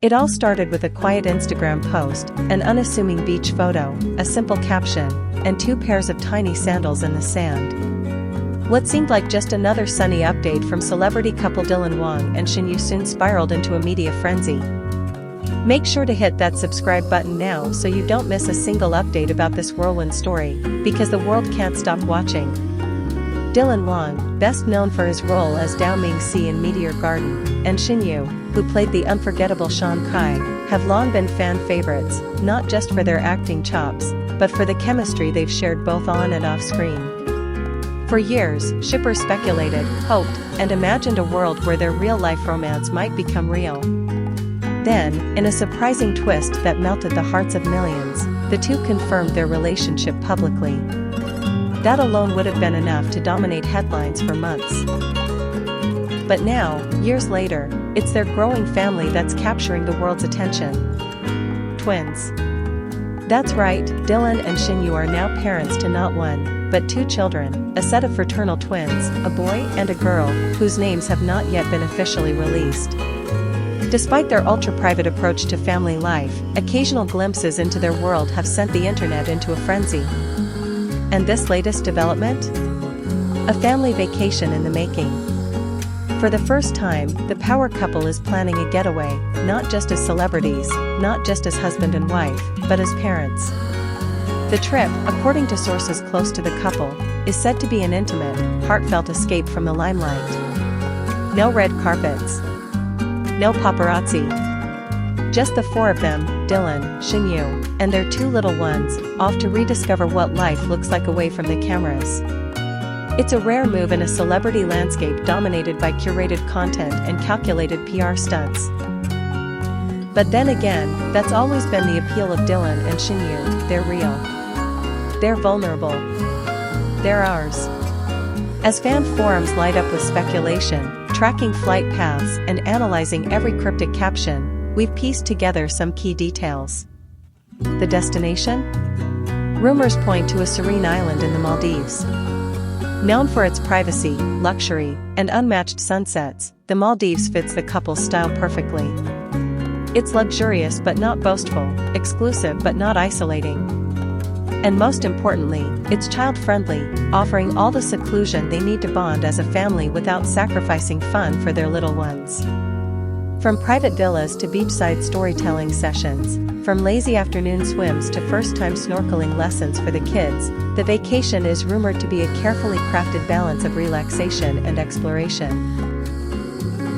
It all started with a quiet Instagram post, an unassuming beach photo, a simple caption, and 2 pairs of tiny sandals in the sand. What seemed like just another sunny update from celebrity couple Dylan Wang and Shen Yue soon spiraled into a media frenzy. Make sure to hit that subscribe button now so you don't miss a single update about this whirlwind story, because the world can't stop watching. Dylan Wang, best known for his role as Dao Mingxi in Meteor Garden, and Shen Yue, who played the unforgettable Shan Kai, have long been fan favorites, not just for their acting chops, but for the chemistry they've shared both on and off screen. For years, shippers speculated, hoped, and imagined a world where their real-life romance might become real. Then, in a surprising twist that melted the hearts of millions, the two confirmed their relationship publicly. That alone would have been enough to dominate headlines for months. But now, years later, it's their growing family that's capturing the world's attention. Twins. That's right, Dylan and Shen Yue are now parents to not one, but 2 children, a set of fraternal twins, a boy and a girl, whose names have not yet been officially released. Despite their ultra-private approach to family life, occasional glimpses into their world have sent the internet into a frenzy. And this latest development? A family vacation in the making. For the first time, the power couple is planning a getaway, not just as celebrities, not just as husband and wife, but as parents. The trip, according to sources close to the couple, is said to be an intimate, heartfelt escape from the limelight. No red carpets. No paparazzi. Just the 4 of them, Dylan, Shen Yue, and their 2 little ones, off to rediscover what life looks like away from the cameras. It's a rare move in a celebrity landscape dominated by curated content and calculated PR stunts. But then again, that's always been the appeal of Dylan and Shen Yue. They're real. They're vulnerable. They're ours. As fan forums light up with speculation, tracking flight paths and analyzing every cryptic caption, we've pieced together some key details. The destination? Rumors point to a serene island in the Maldives. Known for its privacy, luxury, and unmatched sunsets, the Maldives fits the couple's style perfectly. It's luxurious but not boastful, exclusive but not isolating. And most importantly, it's child-friendly, offering all the seclusion they need to bond as a family without sacrificing fun for their little ones. From private villas to beachside storytelling sessions, from lazy afternoon swims to first-time snorkeling lessons for the kids, the vacation is rumored to be a carefully crafted balance of relaxation and exploration.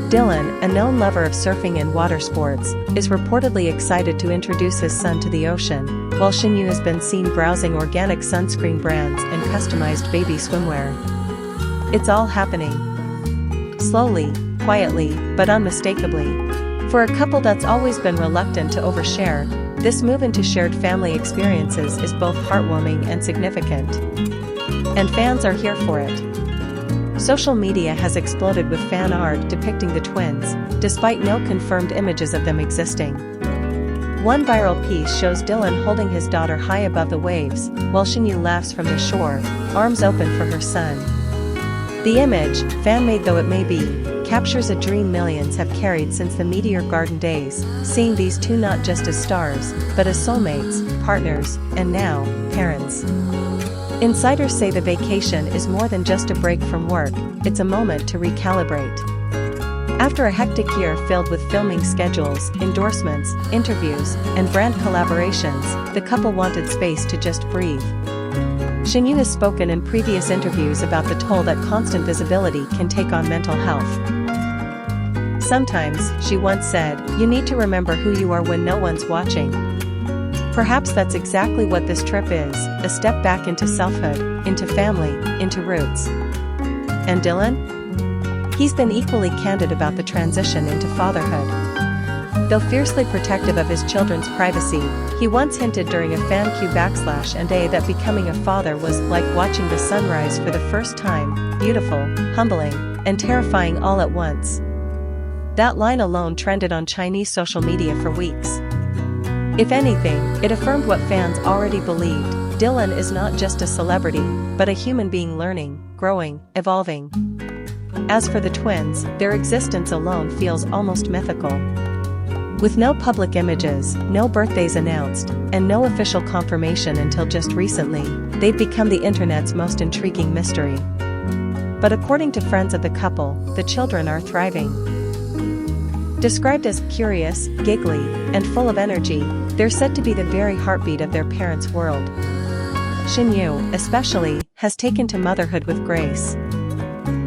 Dylan, a known lover of surfing and water sports, is reportedly excited to introduce his son to the ocean, while Shen Yue has been seen browsing organic sunscreen brands and customized baby swimwear. It's all happening. Slowly, quietly, but unmistakably. For a couple that's always been reluctant to overshare, this move into shared family experiences is both heartwarming and significant. And fans are here for it. Social media has exploded with fan art depicting the twins, despite no confirmed images of them existing. One viral piece shows Dylan holding his daughter high above the waves, while Shen Yue laughs from the shore, arms open for her son. The image, fan-made though it may be, captures a dream millions have carried since the Meteor Garden days, seeing these 2 not just as stars, but as soulmates, partners, and now, parents. Insiders say the vacation is more than just a break from work, it's a moment to recalibrate. After a hectic year filled with filming schedules, endorsements, interviews, and brand collaborations, the couple wanted space to just breathe. Shen Yue has spoken in previous interviews about the toll that constant visibility can take on mental health. Sometimes, she once said, you need to remember who you are when no one's watching. Perhaps that's exactly what this trip is, a step back into selfhood, into family, into roots. And Dylan? He's been equally candid about the transition into fatherhood. Though fiercely protective of his children's privacy, he once hinted during a FanQ /A that becoming a father was like watching the sunrise for the first time, beautiful, humbling, and terrifying all at once. That line alone trended on Chinese social media for weeks. If anything, it affirmed what fans already believed: Dylan is not just a celebrity, but a human being learning, growing, evolving. As for the twins, their existence alone feels almost mythical. With no public images, no birthdays announced, and no official confirmation until just recently, they've become the internet's most intriguing mystery. But according to friends of the couple, the children are thriving. Described as curious, giggly, and full of energy, they're said to be the very heartbeat of their parents' world. Shen Yue, especially, has taken to motherhood with grace.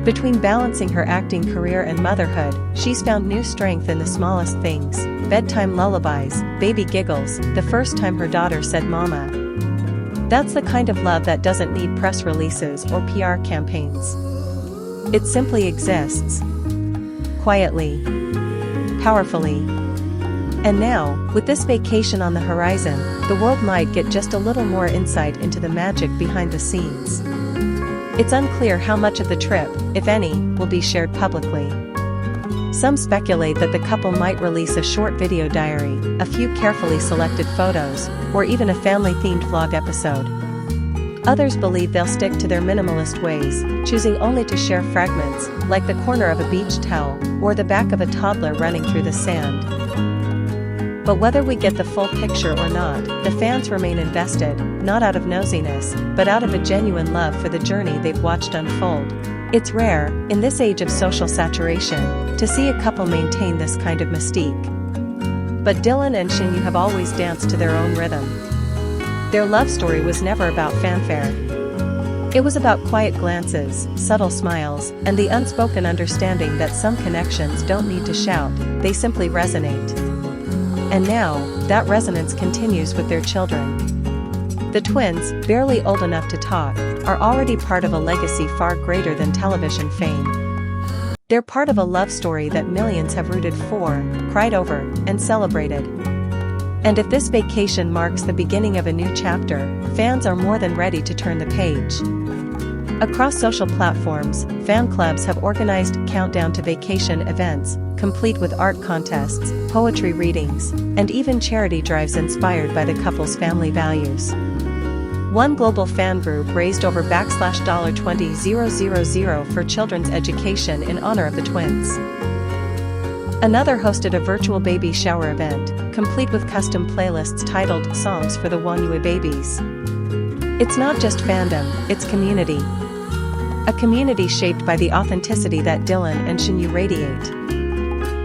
Between balancing her acting career and motherhood, she's found new strength in the smallest things: bedtime lullabies, baby giggles, the first time her daughter said mama. That's the kind of love that doesn't need press releases or PR campaigns. It simply exists. Quietly. Powerfully. And now, with this vacation on the horizon, the world might get just a little more insight into the magic behind the scenes. It's unclear how much of the trip, if any, will be shared publicly. Some speculate that the couple might release a short video diary, a few carefully selected photos, or even a family-themed vlog episode. Others believe they'll stick to their minimalist ways, choosing only to share fragments, like the corner of a beach towel, or the back of a toddler running through the sand. But whether we get the full picture or not, the fans remain invested, not out of nosiness, but out of a genuine love for the journey they've watched unfold. It's rare, in this age of social saturation, to see a couple maintain this kind of mystique. But Dylan and Shen Yue have always danced to their own rhythm. Their love story was never about fanfare. It was about quiet glances, subtle smiles, and the unspoken understanding that some connections don't need to shout, they simply resonate. And now, that resonance continues with their children. The twins, barely old enough to talk, are already part of a legacy far greater than television fame. They're part of a love story that millions have rooted for, cried over, and celebrated. And if this vacation marks the beginning of a new chapter, fans are more than ready to turn the page. Across social platforms, fan clubs have organized countdown to vacation events, complete with art contests, poetry readings, and even charity drives inspired by the couple's family values. One global fan group raised over $20,000 for children's education in honor of the twins. Another hosted a virtual baby shower event, complete with custom playlists titled Songs for the Wang Yue Babies. It's not just fandom, it's community. A community shaped by the authenticity that Dylan and Shen Yue radiate.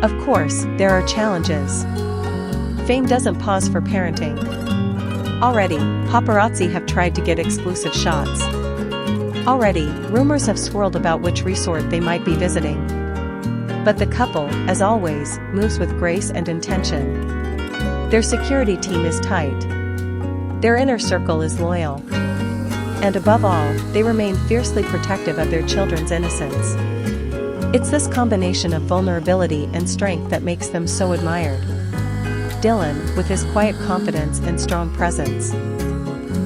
Of course, there are challenges. Fame doesn't pause for parenting. Already, paparazzi have tried to get exclusive shots. Already, rumors have swirled about which resort they might be visiting. But the couple, as always, moves with grace and intention. Their security team is tight. Their inner circle is loyal. And above all, they remain fiercely protective of their children's innocence. It's this combination of vulnerability and strength that makes them so admired. Dylan, with his quiet confidence and strong presence.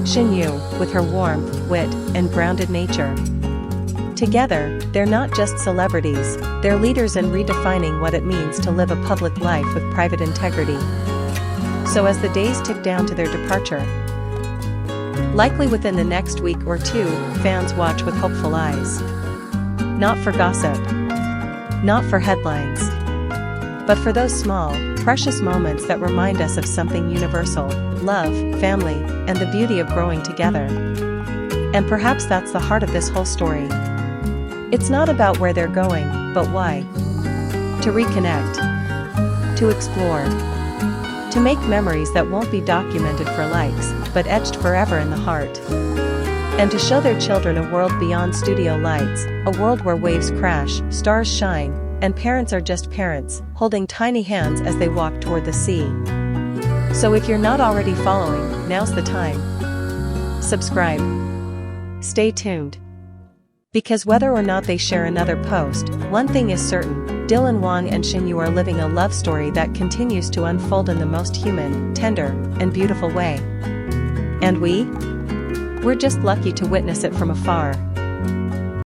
Shen Yue, with her warmth, wit, and grounded nature. Together, they're not just celebrities, they're leaders in redefining what it means to live a public life with private integrity. So as the days tick down to their departure, likely within the next week or two, fans watch with hopeful eyes. Not for gossip. Not for headlines. But for those small, precious moments that remind us of something universal: love, family, and the beauty of growing together. And perhaps that's the heart of this whole story. It's not about where they're going, but why. To reconnect. To explore. To make memories that won't be documented for likes, but etched forever in the heart. And to show their children a world beyond studio lights, a world where waves crash, stars shine, and parents are just parents, holding tiny hands as they walk toward the sea. So if you're not already following, now's the time. Subscribe. Stay tuned. Because whether or not they share another post, one thing is certain: Dylan Wang and Shen Yue are living a love story that continues to unfold in the most human, tender, and beautiful way. And we're just lucky to witness it from afar.